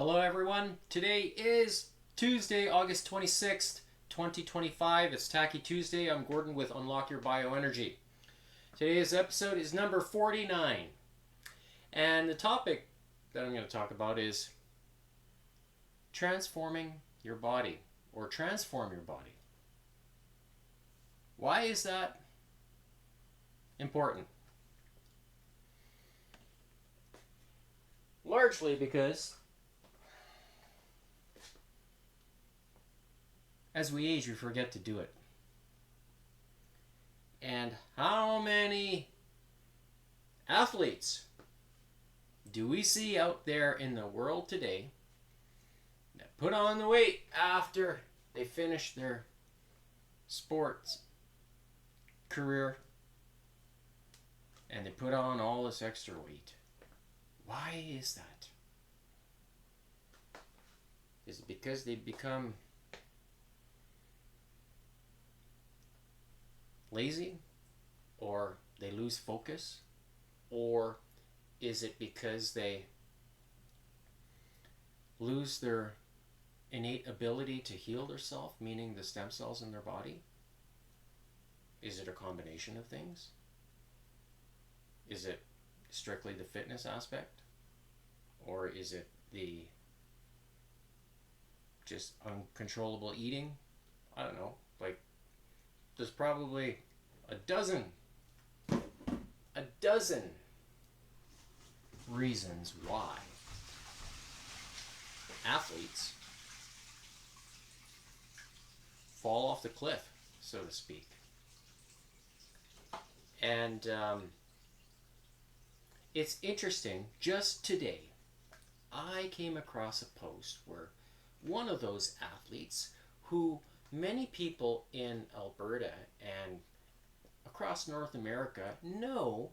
Hello everyone. Today is Tuesday, August 26th, 2025. It's Tacky Tuesday. I'm Gordon with Unlock Your Bioenergy. Today's episode is number 49. And the topic that I'm going to talk about is transforming your body, or transform your body. Why is that important? Largely because as we age, we forget to do it. And how many athletes do we see out there in the world today that put on the weight after they finish their sports career and they put on all this extra weight? Why is that? Is it because they become lazy, or they lose focus, or is it because they lose their innate ability to heal themselves, meaning the stem cells in their body? Is it a combination of things? Is it strictly the fitness aspect, or is it the just uncontrollable eating? I don't know. There's probably a dozen reasons why athletes fall off the cliff, so to speak. And it's interesting, just today I came across a post where one of those athletes, who many people in Alberta and across North America know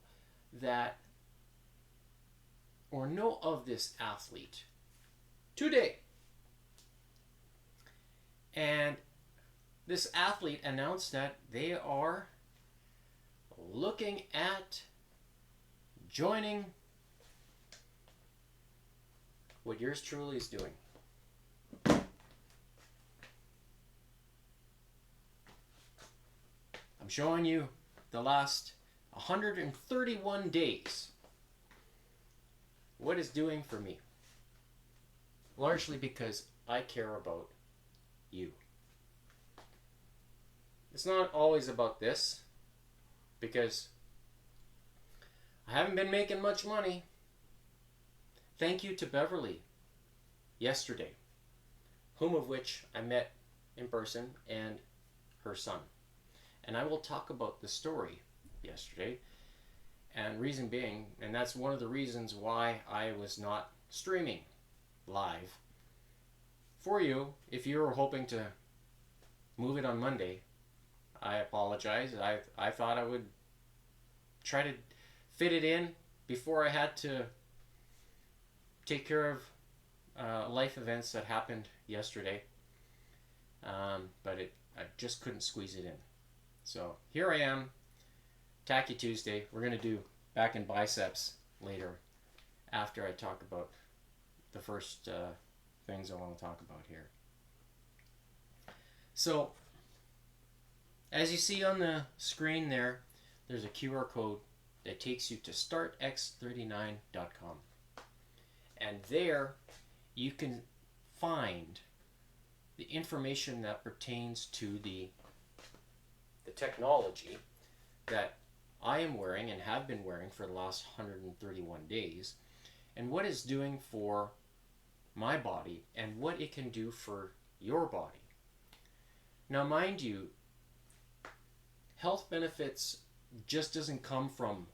of this athlete today. And this athlete announced that they are looking at joining what yours truly is doing. I'm showing you the last 131 days, what it's doing for me. Largely because I care about you. It's not always about this, because I haven't been making much money. Thank you to Beverly yesterday, whom of which I met in person, and her son. And I will talk about the story yesterday, and reason being, and that's one of the reasons why I was not streaming live for you. If you were hoping to move it on Monday, I apologize. I thought I would try to fit it in before I had to take care of life events that happened yesterday, but I just couldn't squeeze it in. So here I am, Tacky Tuesday. We're going to do back and biceps later, after I talk about the first things I want to talk about here. So, as you see on the screen there, there's a QR code that takes you to startx39.com. And there you can find the information that pertains to the technology that I am wearing and have been wearing for the last 131 days, and what it's doing for my body and what it can do for your body. Now, mind you, health benefits just doesn't come from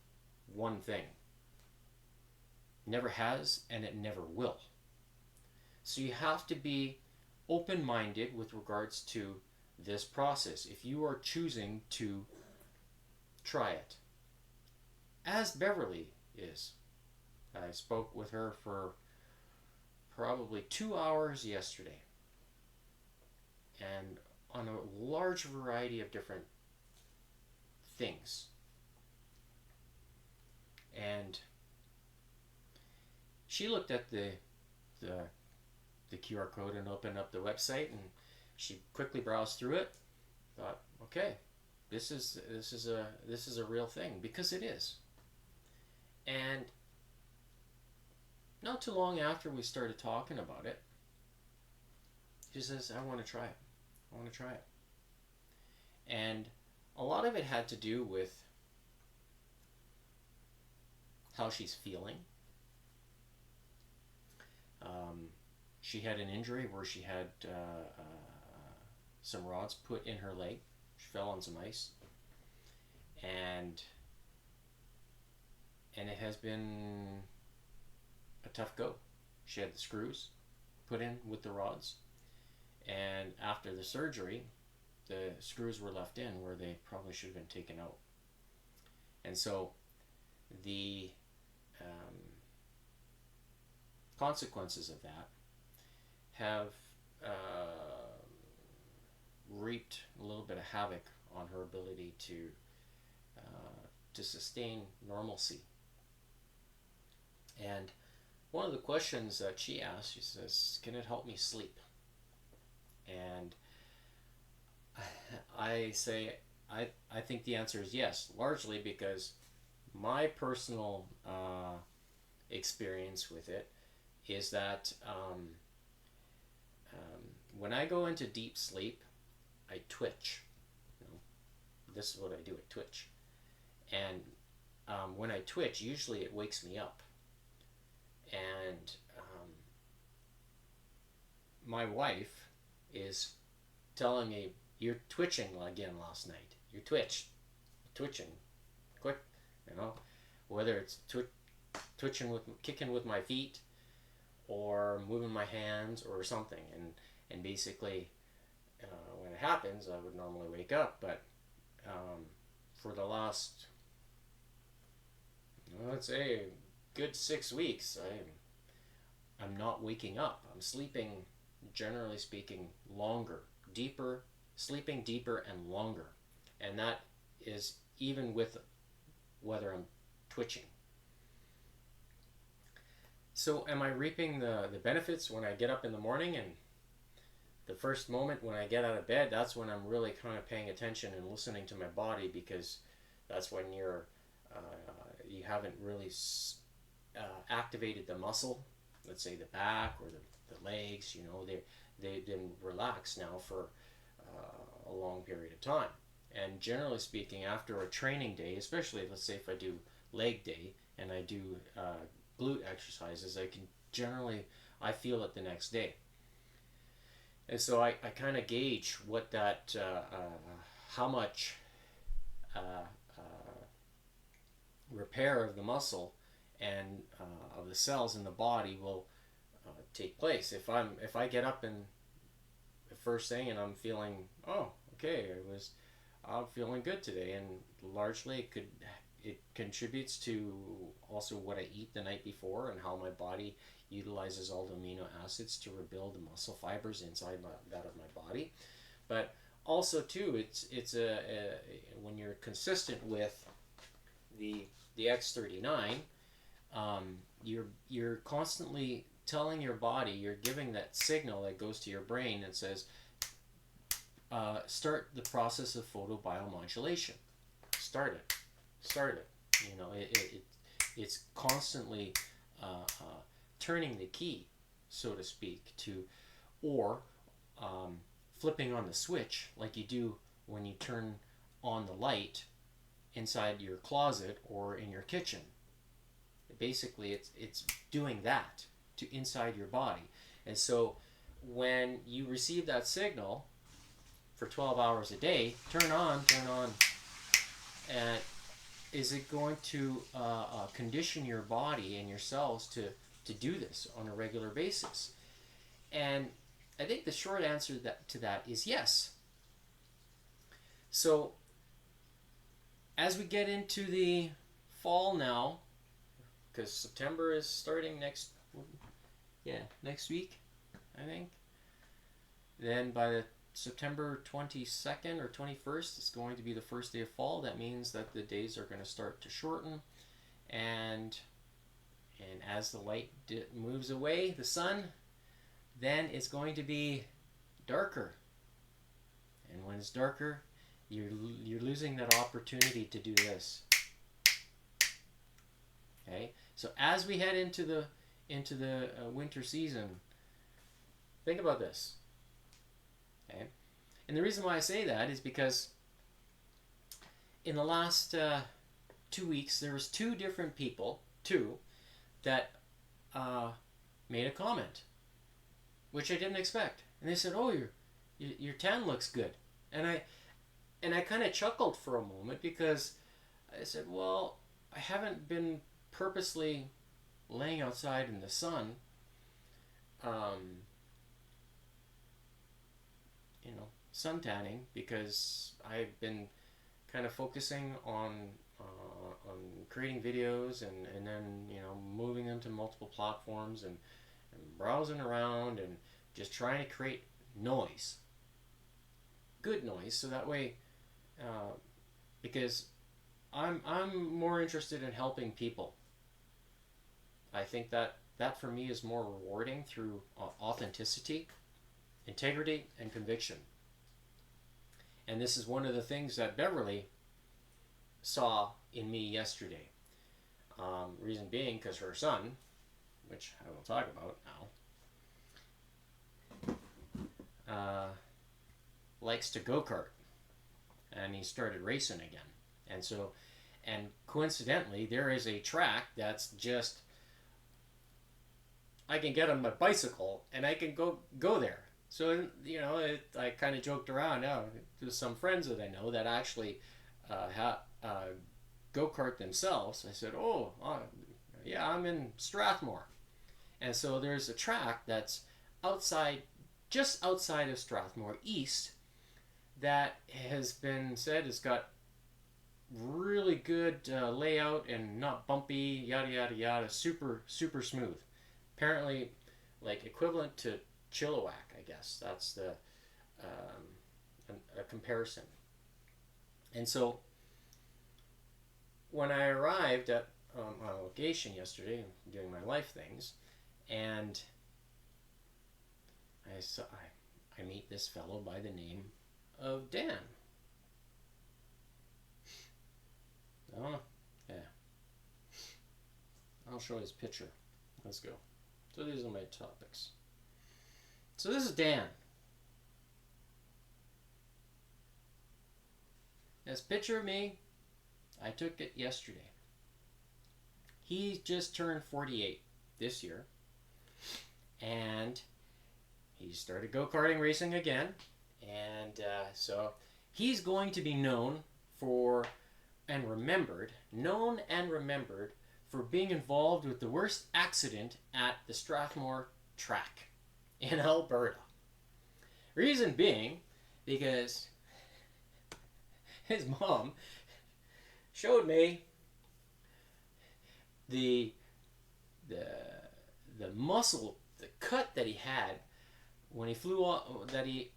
one thing. Never has, and it never will. So you have to be open-minded with regards to this process if you are choosing to try it, as Beverly is. I spoke with her for probably 2 hours yesterday, and on a large variety of different things. And she looked at the the QR code and opened up the website, and she quickly browsed through it. Thought, okay, this is a real thing, because it is. And not too long after we started talking about it, she says, I want to try it. I want to try it. And a lot of it had to do with how she's feeling. She had an injury where she had some rods put in her leg. She fell on some ice. And it has been a tough go. She had the screws put in with the rods. And after the surgery, the screws were left in where they probably should have been taken out. And so the consequences of that have reaped a little bit of havoc on her ability to sustain normalcy. And one of the questions that she asked, she says, can it help me sleep? And I say, I think the answer is yes, largely because my personal experience with it is that when I go into deep sleep, I twitch. You know, this is what I do, I twitch. And when I twitch, usually it wakes me up. And my wife is telling me, you're twitching again last night. You twitching, quick, you know, whether it's twitching with, kicking with my feet, or moving my hands or something. And basically, when it happens, I would normally wake up, but for the last, let's say, a good 6 weeks, I'm not waking up. I'm sleeping, generally speaking, longer, deeper, sleeping deeper and longer. And that is even with whether I'm twitching. So am I reaping the benefits when I get up in the morning? And the first moment when I get out of bed, that's when I'm really kind of paying attention and listening to my body, because that's when you haven't really activated the muscle, let's say the back or the legs, you know, they've been relaxed now for a long period of time. And generally speaking, after a training day, especially let's say if I do leg day and I do glute exercises, I feel it the next day. And so I kind of gauge what that, how much repair of the muscle and of the cells in the body will take place. If I get up in the first thing and I'm feeling, oh, okay, I'm feeling good today, and largely it contributes to also what I eat the night before and how my body utilizes all the amino acids to rebuild the muscle fibers inside that of my body. But also too, it's when you're consistent with the X39, you're constantly telling your body, you're giving that signal that goes to your brain that says, start the process of photobiomodulation. Start it. You know, it's constantly turning the key, so to speak, or flipping on the switch like you do when you turn on the light inside your closet or in your kitchen. Basically, it's doing that to inside your body. And so when you receive that signal for 12 hours a day, turn on, and is it going to condition your body and your cells to do this on a regular basis? And I think the short answer to that is yes. So as we get into the fall now, because September is starting next week, I think. Then by the September 22nd or 21st, it's going to be the first day of fall. That means that the days are going to start to shorten, and as the light moves away, the sun, then it's going to be darker. And when it's darker, you're losing that opportunity to do this. Okay, so as we head into the winter season, think about this. Okay, and the reason why I say that is because in the last 2 weeks there was two different people, that made a comment, which I didn't expect, and they said, "Oh, your tan looks good," and I kind of chuckled for a moment because I said, "Well, I haven't been purposely laying outside in the sun, sun tanning, because I've been kind of focusing on creating videos and then moving them to multiple platforms and browsing around and just trying to create noise, good noise, so that way, because I'm more interested in helping people. I think that for me is more rewarding through authenticity, integrity, and conviction. And this is one of the things that Beverly saw in me yesterday. Reason being because her son, which I will talk about now, likes to go-kart. And he started racing again. And coincidentally, there is a track that's just, I can get on my bicycle and I can go there. So, I kind of joked around. There's some friends that I know that actually go-kart themselves. I said, yeah, I'm in Strathmore. And so there's a track that's just outside of Strathmore, east, that has been said has got really good layout and not bumpy, yada yada yada, super super smooth. Apparently, like equivalent to Chilliwack, I guess. That's the a comparison. And so when I arrived at my location yesterday, doing my life things, and I meet this fellow by the name of Dan. Oh, yeah. I'll show his picture. Let's go. So these are my topics. So this is Dan. This picture of me, I took it yesterday. He just turned 48 this year. And he started go-karting racing again. And so he's going to be known and remembered for being involved with the worst accident at the Strathmore track in Alberta. Reason being, because his mom showed me the muscle, the cut that he had when he flew off, that he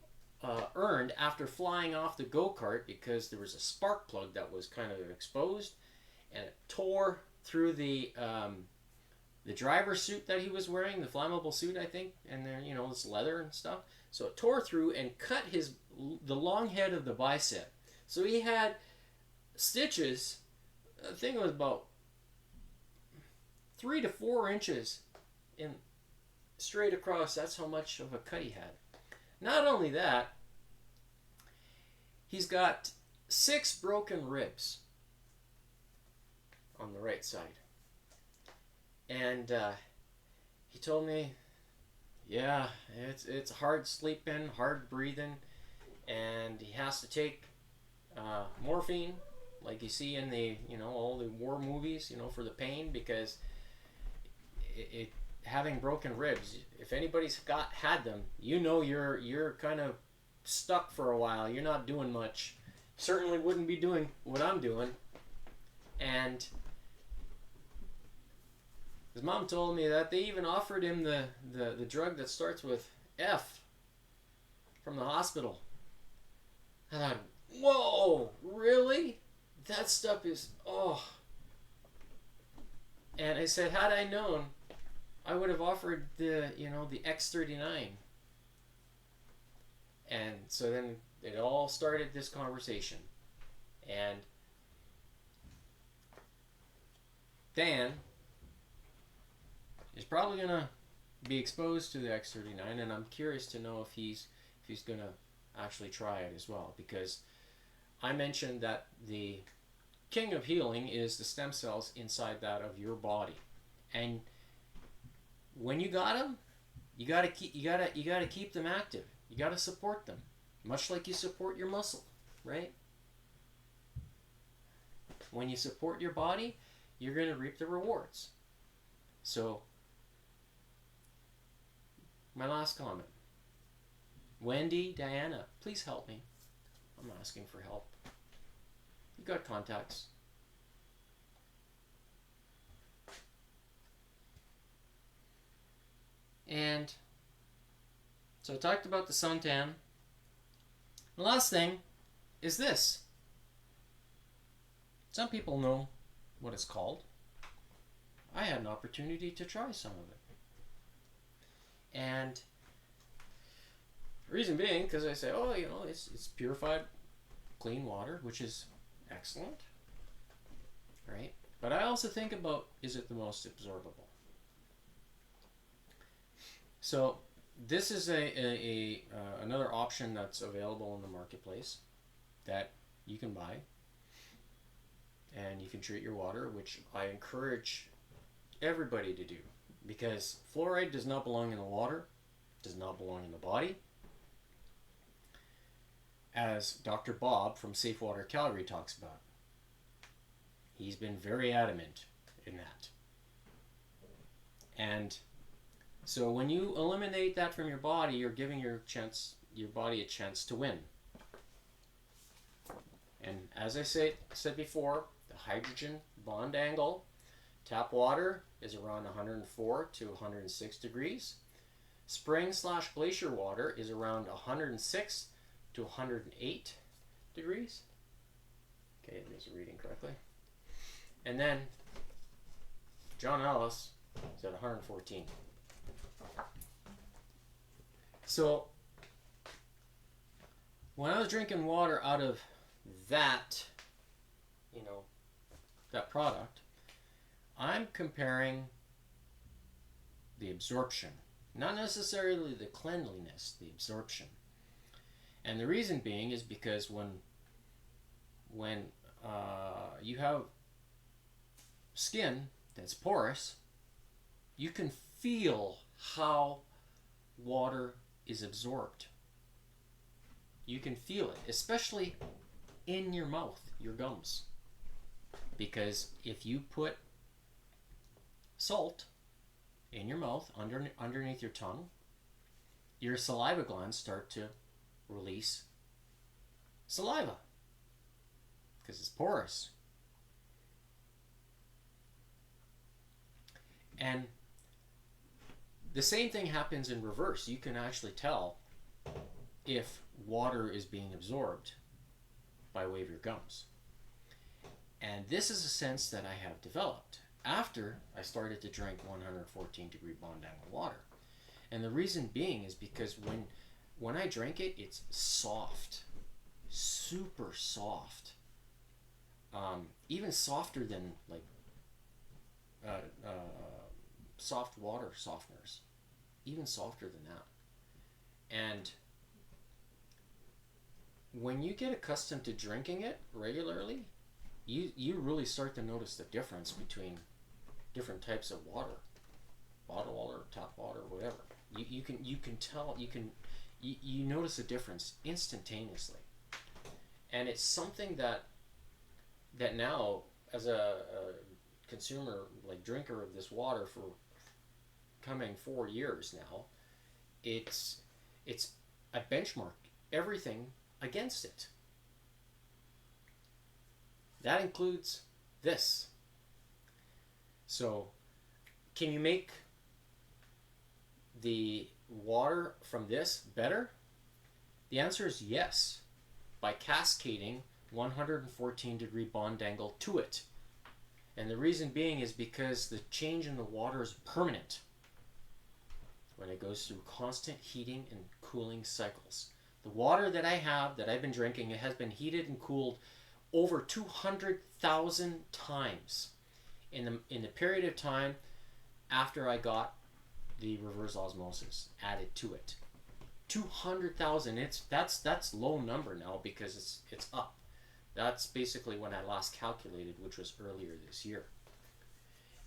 earned after flying off the go-kart, because there was a spark plug that was kind of exposed, and it tore through the driver suit that he was wearing, the flammable suit, I think, and then this leather and stuff. So it tore through and cut the long head of the bicep. So he had stitches. I think it was about 3 to 4 inches in straight across. That's how much of a cut he had. Not only that, he's got 6 broken ribs on the right side. And he told me, yeah, it's hard sleeping, hard breathing, and he has to take morphine, like you see in the all the war movies, for the pain, because it having broken ribs, if anybody's had them, you're kind of stuck for a while. You're not doing much. Certainly wouldn't be doing what I'm doing. And his mom told me that they even offered him the drug that starts with F from the hospital. I thought, whoa, really? That stuff is, oh. And I said, had I known, I would have offered the the X39. And so then it all started this conversation. And Dan is probably going to be exposed to the X39, and I'm curious to know if he's going to actually try it as well, because I mentioned that the king of healing is the stem cells inside that of your body. And when you got them, you got to keep them active. You got to support them, much like you support your muscle, right? When you support your body, you're going to reap the rewards. So, my last comment. Wendy, Diana, please help me. I'm asking for help. You got contacts. And so I talked about the suntan. The last thing is this. Some people know what it's called. I had an opportunity to try some of it. And the reason being, because I say, oh, it's purified, clean water, which is excellent, right? But I also think about, is it the most absorbable? So this is another option that's available in the marketplace that you can buy, and you can treat your water, which I encourage everybody to do, because fluoride does not belong in the water, does not belong in the body. As Dr. Bob from Safe Water Calgary talks about. He's been very adamant in that. And so when you eliminate that from your body, you're giving your body a chance to win. And as I said before, the hydrogen bond angle, tap water is around 104 to 106 degrees. Spring/glacier water is around 106 to 108 degrees. Okay, there's a reading correctly. And then John Ellis is at 114. So when I was drinking water out of that, that product, I'm comparing the absorption, not necessarily the cleanliness, the absorption. And the reason being is because when you have skin that's porous, you can feel how water is absorbed. You can feel it, especially in your mouth, your gums. Because if you put salt in your mouth, underneath your tongue, your saliva glands start to release saliva because it's porous. And the same thing happens in reverse. You can actually tell if water is being absorbed by way of your gums. And this is a sense that I have developed after I started to drink 114 degree bond angle water. And the reason being is because when I drink it, it's soft, super soft, even softer than like soft water softeners, even softer than that. And when you get accustomed to drinking it regularly, you really start to notice the difference between different types of water, bottled water, tap water, whatever. You can tell, you notice a difference instantaneously. And it's something that now, as a consumer, like drinker of this water for coming 4 years now, I benchmark everything against it. That includes this. So, can you make the water from this better? The answer is yes, by cascading 114 degree bond angle to it. And the reason being is because the change in the water is permanent. it goes through constant heating and cooling cycles. The water that I have, that I've been drinking, it has been heated and cooled over 200,000 times in the period of time after I got the reverse osmosis added to it. 200,000. That's low number now because it's up. That's basically when I last calculated, which was earlier this year.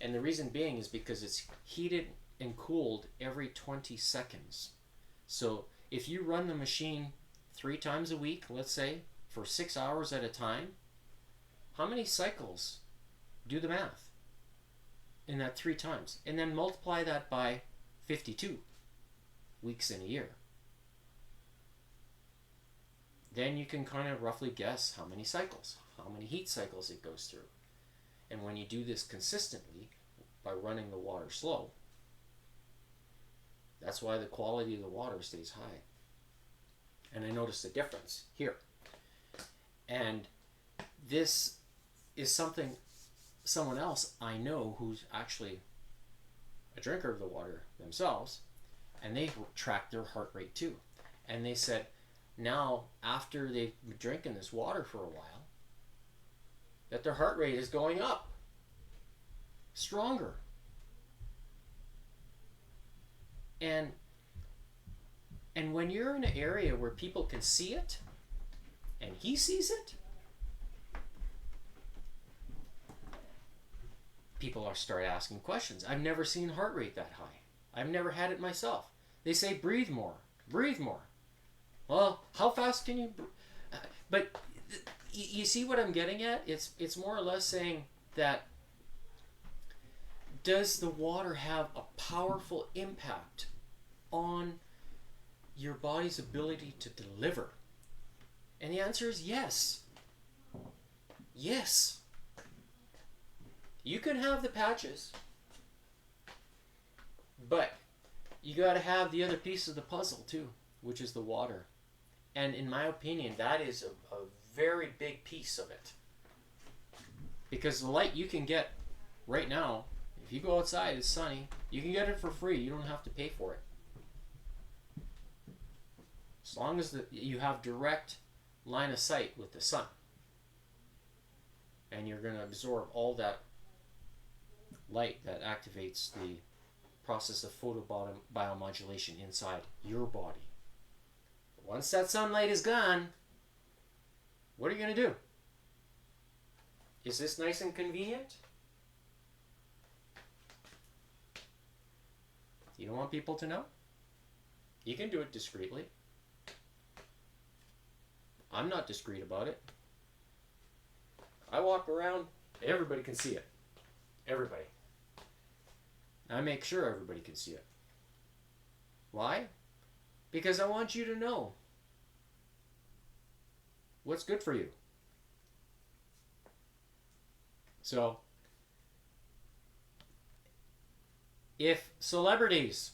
And the reason being is because it's heated and cooled every 20 seconds. So if you run the machine 3 times a week, let's say, for 6 hours at a time, how many cycles? Do the math in that 3 times. And then multiply that by 52 weeks in a year. Then you can kind of roughly guess how many cycles, how many heat cycles it goes through. And when you do this consistently by running the water slow, that's why the quality of the water stays high. And I noticed a difference here. And this is something someone else I know who's actually a drinker of the water themselves, and they track their heart rate too. And they said now, after they've been drinking this water for a while, that their heart rate is going up, stronger. And when you're in an area where people can see it, and he sees it, people start asking questions. I've never seen heart rate that high. I've never had it myself. They say, breathe more, breathe more. Well, how fast can you... But you see what I'm getting at? It's more or less saying that, does the water have a powerful impact on your body's ability to deliver? And the answer is yes. Yes. You can have the patches, but you got to have the other piece of the puzzle too, which is the water. And in my opinion, that is a very big piece of it. Because the light you can get right now, if you go outside, it's sunny, you can get it for free. You don't have to pay for it. As long as you have direct line of sight with the sun. And you're going to absorb all that light that activates the process of photobiomodulation inside your body. Once that sunlight is gone, what are you going to do? Is this nice and convenient? You don't want people to know? You can do it discreetly. I'm not discreet about it. I walk around, everybody can see it. Everybody. I make sure everybody can see it. Why? Because I want you to know what's good for you. So, if celebrities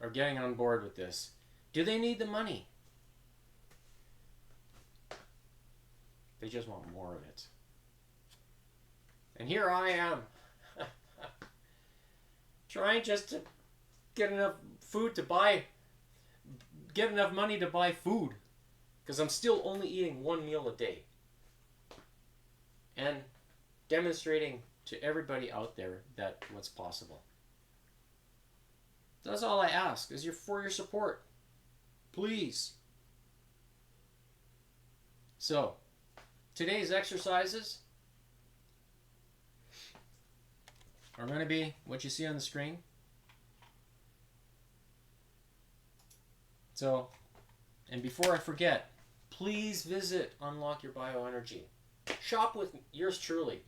are getting on board with this, do they need the money? They just want more of it. And here I am, trying just to get enough food to buy, get enough money to buy food, because I'm still only eating 1 meal a day. And demonstrating to everybody out there that what's possible. That's all I ask, is for your support. Please. So, today's exercises are going to be what you see on the screen. So, and before I forget, please visit Unlock Your Bioenergy. Shop with yours truly.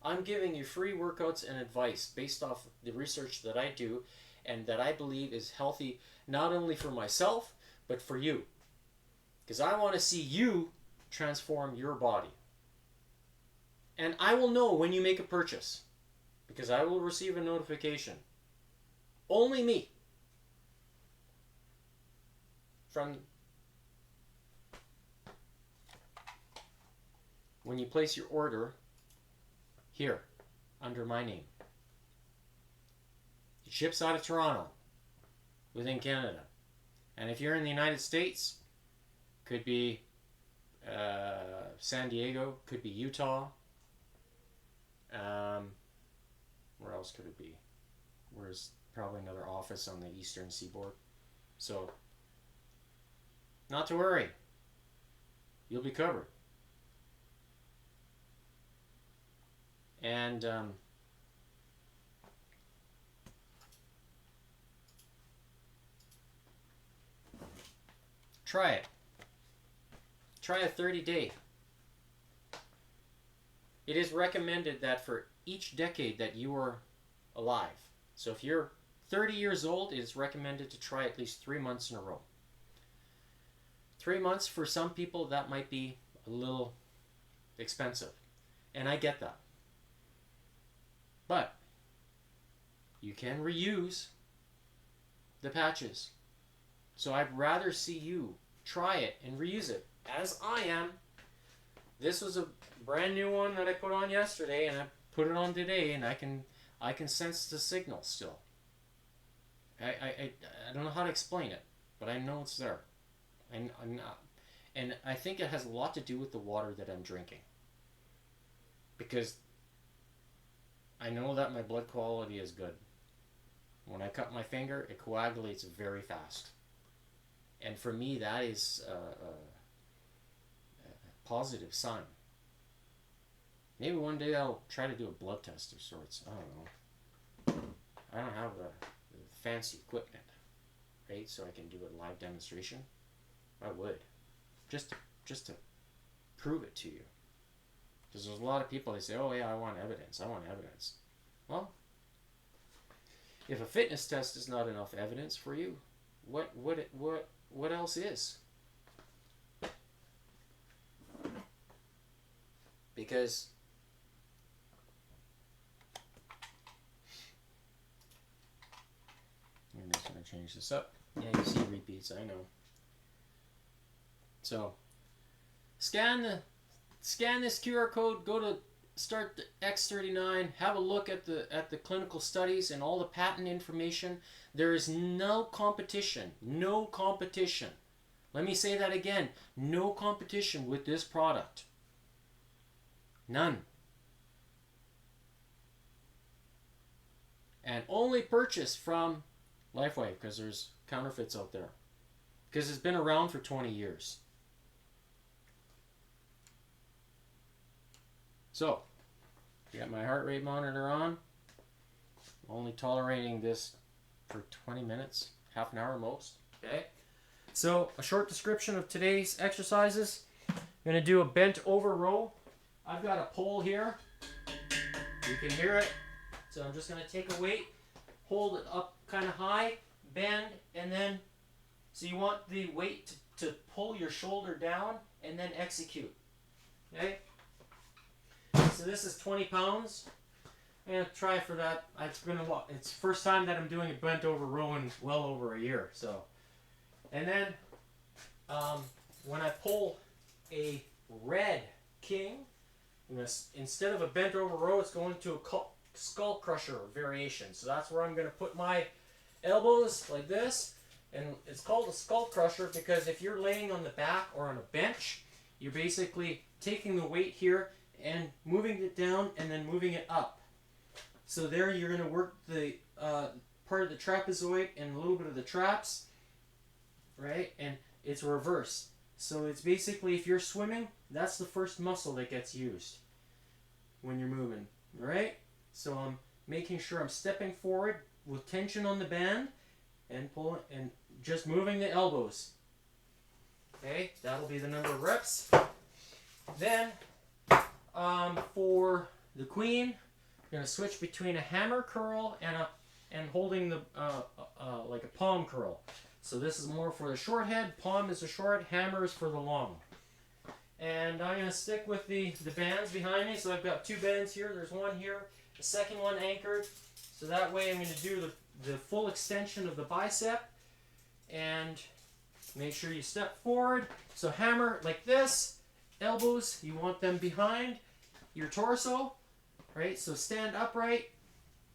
I'm giving you free workouts and advice based off the research that I do and that I believe is healthy not only for myself, but for you. Because I want to see you transform your body. And I will know when you make a purchase, because I will receive a notification. Only me. From when you place your order here under my name. It ships out of Toronto. within Canada. And if you're in the United States, could be San Diego, could be Utah. Where else could it be? Where's probably another office on the eastern seaboard. So, not to worry. You'll be covered. And try it. Try a 30-day. It is recommended that for each decade that you are alive. So if you're 30 years old, it is recommended to try at least 3 months in a row. 3 months for some people, that might be a little expensive. And I get that. But you can reuse the patches. So I'd rather see you try it and reuse it, as I am. This was a brand new one that I put on yesterday, and I put it on today, and I can sense the signal still. I don't know how to explain it, but I know it's there. I'm not, and I think it has a lot to do with the water that I'm drinking. Because I know that my blood quality is good. When I cut my finger, it coagulates very fast. And for me, that is a positive sign. Maybe one day I'll try to do a blood test of sorts. I don't know. I don't have the fancy equipment, right? So I can do a live demonstration. I would. Just to prove it to you. Because there's a lot of people, they say, oh yeah, I want evidence. I want evidence. Well, if a fitness test is not enough evidence for you, what else is? Because I'm just going to change this up. Yeah, you see repeats, I know. So, scan this QR code, go to Start the X39, have a look at the clinical studies and all the patent information. There is no competition. No competition. Let me say that again. No competition with this product. None. And only purchase from Lifeway, because there's counterfeits out there. Because it's been around for 20 years. So, got my heart rate monitor on. Only tolerating this for 20 minutes, half an hour most. Okay. So, a short description of today's exercises. I'm going to do a bent over row. I've got a pole here. You can hear it. So I'm just going to take a weight, hold it up kind of high, bend, and then, so you want the weight to pull your shoulder down and then execute. Okay? So this is 20 pounds. I'm going to try for that. It's the first time that I'm doing a bent over row in well over a year. So, and then when I pull a red king, instead of a bent over row, it's going to a skull crusher variation. So that's where I'm going to put my elbows like this. And it's called a skull crusher because if you're laying on the back or on a bench, you're basically taking the weight here and moving it down and then moving it up. So there you're going to work the part of the trapezoid and a little bit of the traps, right? And it's reverse. So it's basically, if you're swimming, that's the first muscle that gets used when you're moving, right? So I'm making sure I'm stepping forward with tension on the band and pulling and just moving the elbows. Okay, that'll be the number of reps. Then for the queen, I'm going to switch between a hammer curl and holding the like a palm curl. So this is more for the short head, palm is the short, hammer is for the long. And I'm going to stick with the bands behind me. So I've got two bands here. There's one here, the second one anchored. So that way I'm going to do the full extension of the bicep. And make sure you step forward. So hammer like this. Elbows, you want them behind your torso. Right? So stand upright.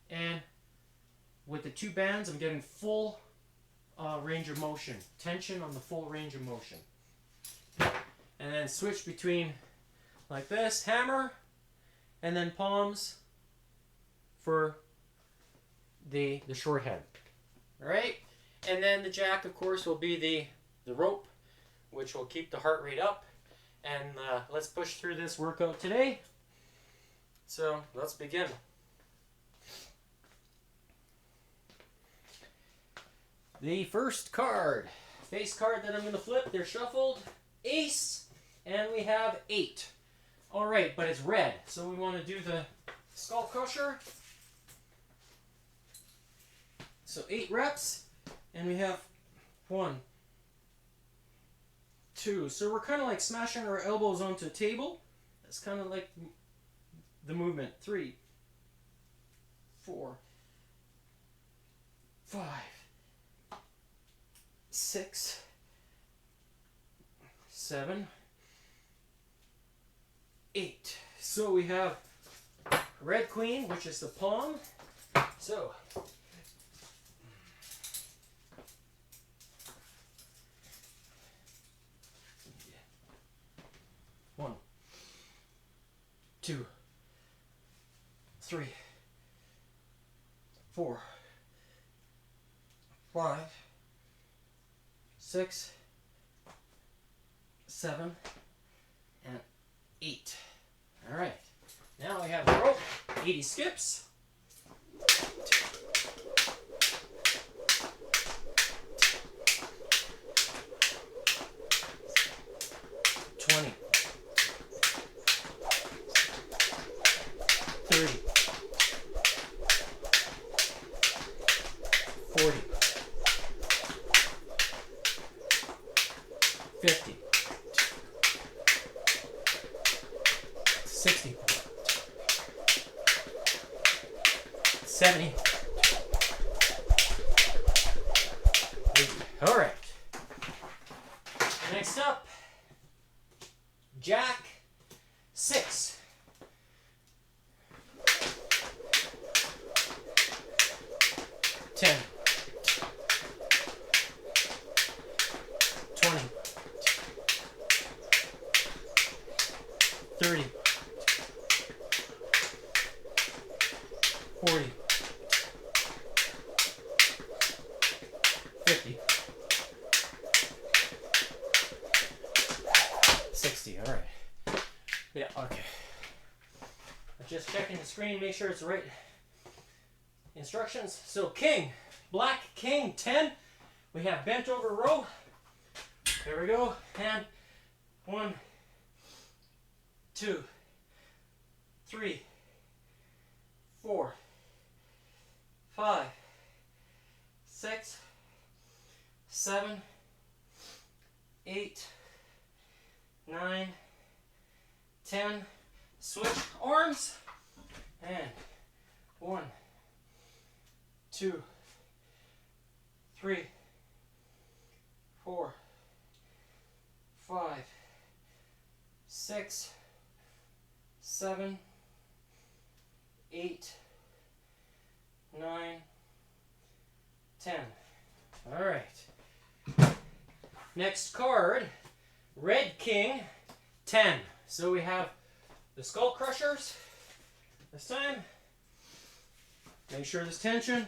And with the two bands, I'm getting full range of motion. Tension on the full range of motion. And then switch between like this, hammer, and then palms for the short head. Alright? And then the jack, of course, will be the rope, which will keep the heart rate up. And let's push through this workout today. So let's begin. The first card, face card that I'm going to flip, they're shuffled, ace, and we have 8. All right, but it's red, so we want to do the skull crusher. So 8 reps, and we have 1, 2. So we're kind of like smashing our elbows onto a table. That's kind of like the movement. 3, 4, 5, 6, 7, 8. So we have red queen, which is the palm. So one, 2, 3, 4, 5, 6, 7, and 8. All right. Now we have the rope. 80 skips. 20. 30. 40. 50. 60. 70. 80. All right. Next up, jack 6. 10. 20. 30. 40. 50. 60. All right. Yeah, okay. I'm just checking the screen, make sure it's the right instructions. So king, black king, 10. We have bent over row. There we go. And 1, 2, 3, 4, 5, 6, 7, 8, 9, 10. Switch arms. And 1, 2, 3, 4, 5, 6, 7, 8, 9, 10. All right. Next card, red king, 10. So we have the skull crushers this time. Make sure there's tension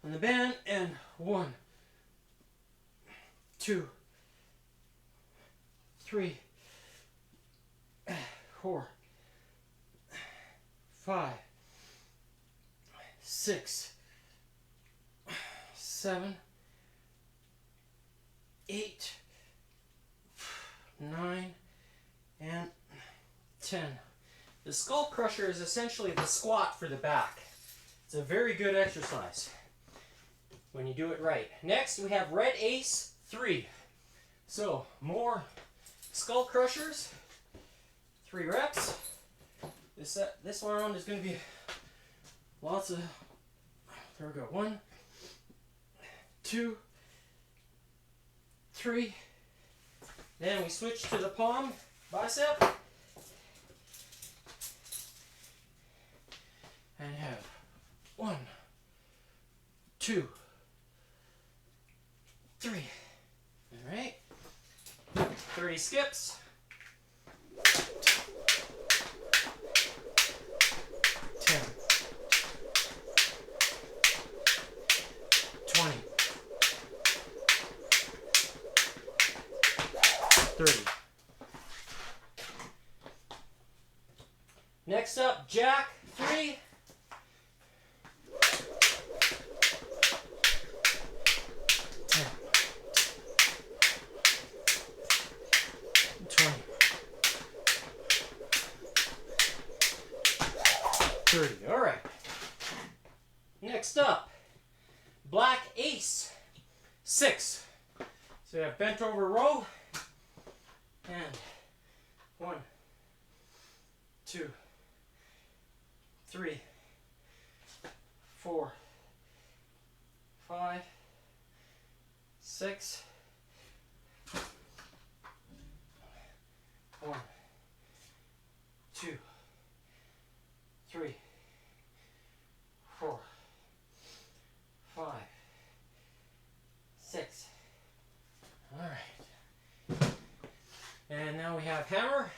on the band. And 1, 2, 3, 4, 5, 6, 7, 8, 9, and 10. The skull crusher is essentially the squat for the back. It's a very good exercise when you do it right. Next, we have red ace 3. So, more skull crushers. 3 reps. This round is going to be lots of, there we go, 1, 2, 3. Then we switch to the palm bicep. And have 1, 2, 3. All right. 30 skips. 10. 20. 30. Next up, jack 3. 10. 20. 30. All right. Next up, black ace 6. So we have bent over row and 1, 2, 3, 4, 5, 6. 1, 2, 3, 4, 5, 6. All right. And now we have hammer.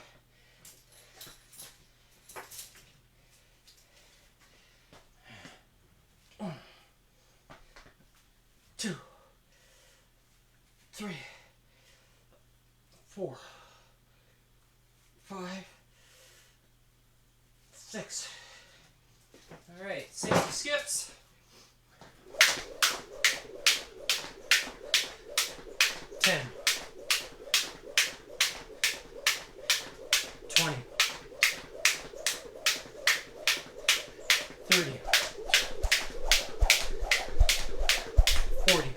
One, 2, 3, 4, 5, 6. All right, 60 skips. 10. 20. 30. 40.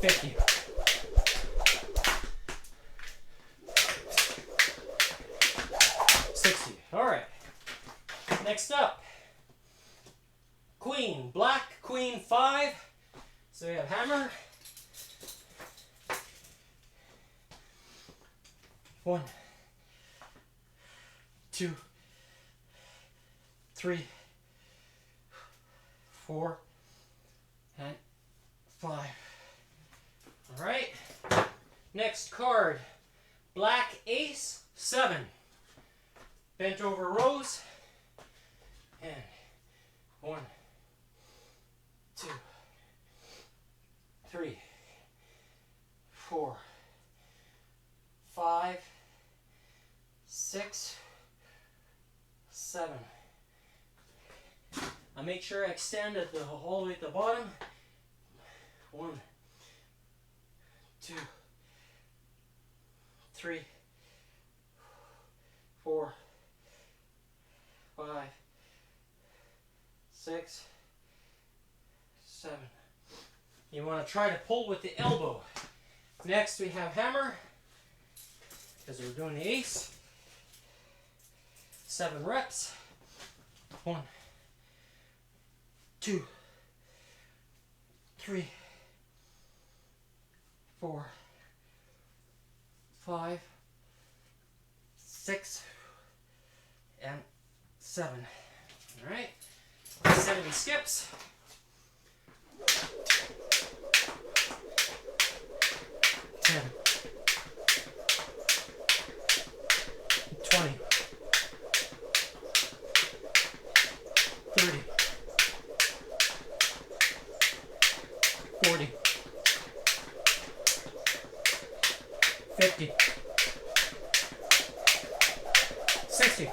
50. 60. All right. Next up, queen, black, queen 5. So we have hammer. 1, 2, 3, 4, and 5. All right. Next card, black ace 7. Bent over rows. And 1, 2, 3, 4, 5, 6, 7. I make sure I extend at the all the way at the bottom. 1, 2, 3, 4, 5, 6, 7. You want to try to pull with the elbow. Next we have hammer, because we're doing the ace. 7 reps. 1, 2, 3, 4, 5, 6, and 7. All right. 70 skips. 10. 20. 30. 40. 50. 60.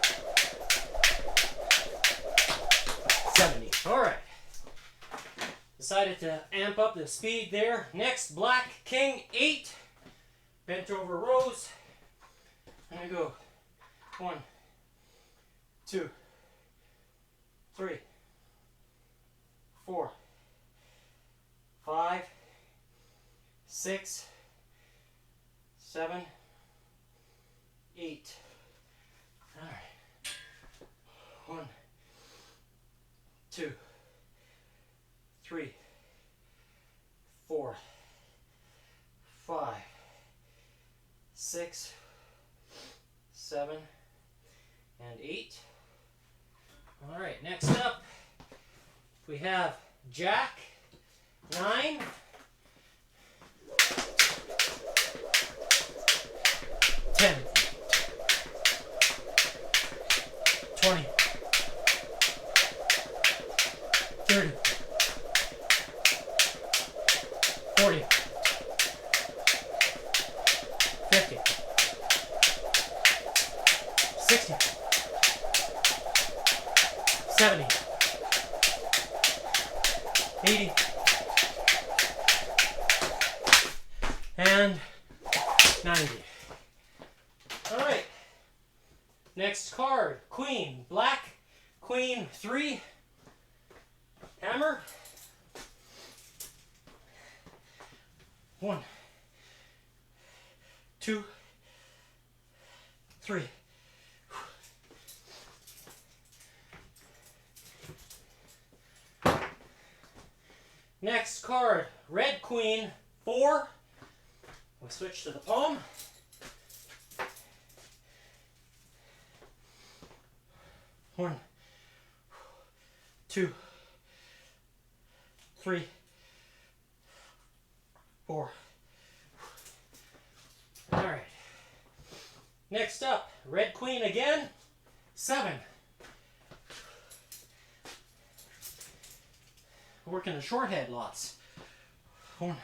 70. All right. Decided to amp up the speed there. Next, black king 8. Bent over rows. And we go 1, 2, 3, 4, 5, 6, 7, 8. All right. 1, 2, 3, 4, 5, 6, 7, and 8. All right, next up we have jack 9, 10, 20, 30, 40, 50, 60, 70, 80, and 90. All right. Next card, queen, black, queen, 3, hammer. 1, 2, 3. Next card, red queen, 4. We'll switch to the palm. 1, 2, 3, 4. All right. Next up, red queen again, 7. Working the short head lots. 1,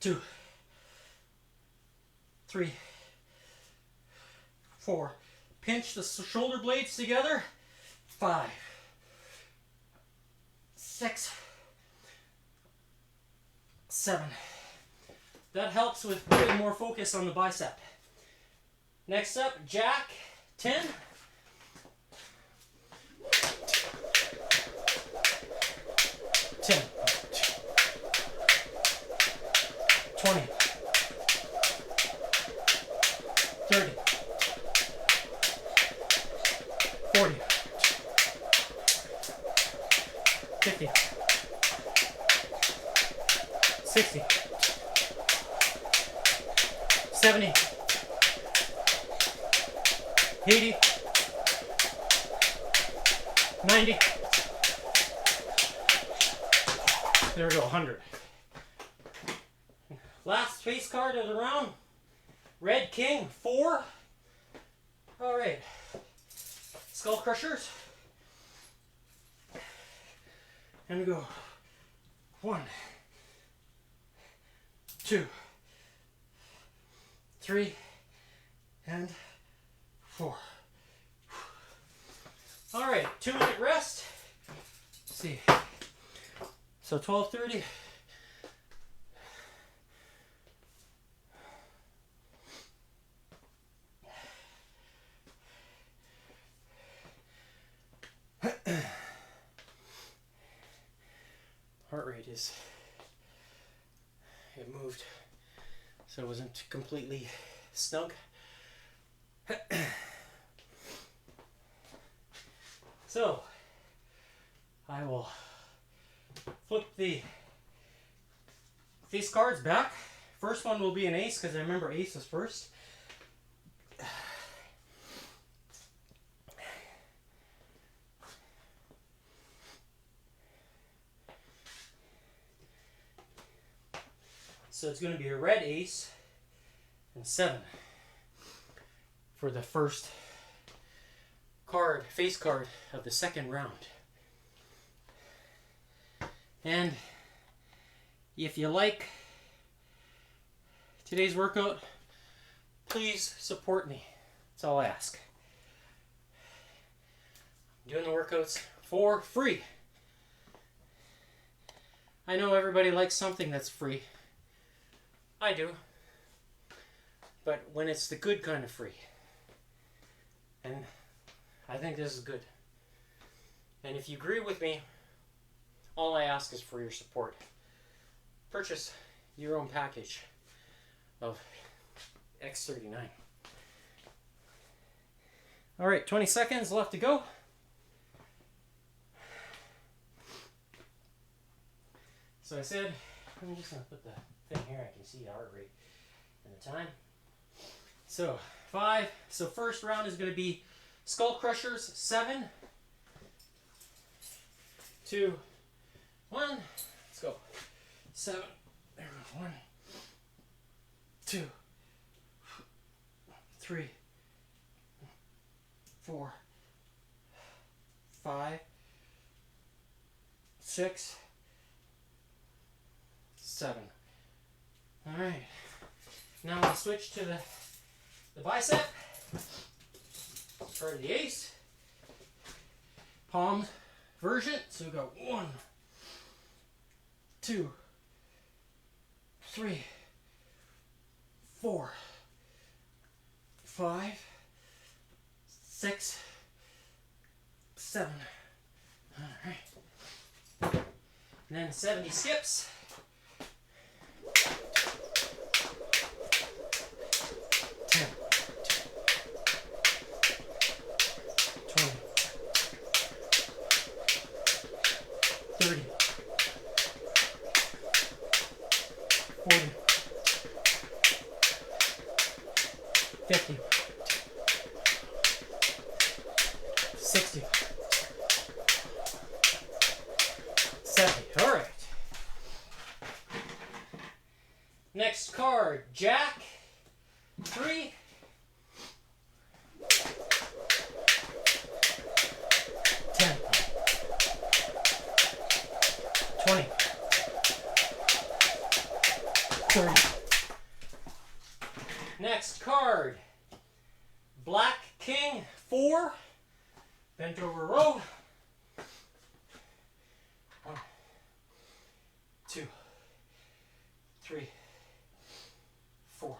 2, 3, 4. Pinch the shoulder blades together. 5, 6, 7. That helps with putting more focus on the bicep. Next up, jack, 10. 10, 20, 30, 40, 50, 60, 70, 80, 90. There we go, 100. Last face card of the round, red king, 4. All right, skull crushers. And we go 1, 2, 3, and 4. All right, 2-minute rest. Let's see. So 12:30. Heart rate is, it moved, so it wasn't completely snug. So I will flip the face cards back. First one will be an ace because I remember ace was first. So it's going to be a red ace and 7 for the first card, face card of the second round. And if you like today's workout, please support me. That's all I ask. I'm doing the workouts for free. I know everybody likes something that's free. I do. But when it's the good kind of free. And I think this is good. And if you agree with me, all I ask is for your support. Purchase your own package of X39. All right, 20 seconds left to go. So I said, I'm just going to put the thing here. I can see the heart rate and the time. So 5. So first round is going to be skull crushers, 7, 2, 1. Let's go. 7. There we go. 1, 2, 3, 4, 5, 6, 7. All right. Now we'll switch to the bicep. Part of the ace. Palm version. So we go 1, 2, 3, 4, 5, 6, 7. All right. And then 70 skips. 10, 20, 30, 40, 50, 60, 70. All right. Next card, Jack. 3. 10. 20. 30. Next card, Black King. 4. Bent over row. 1, 2, 3, 4.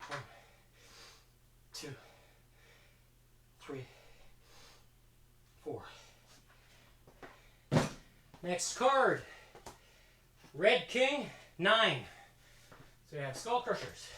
1, 2, 3, 4. Next card, Red King. 9. So we have Skull Crushers.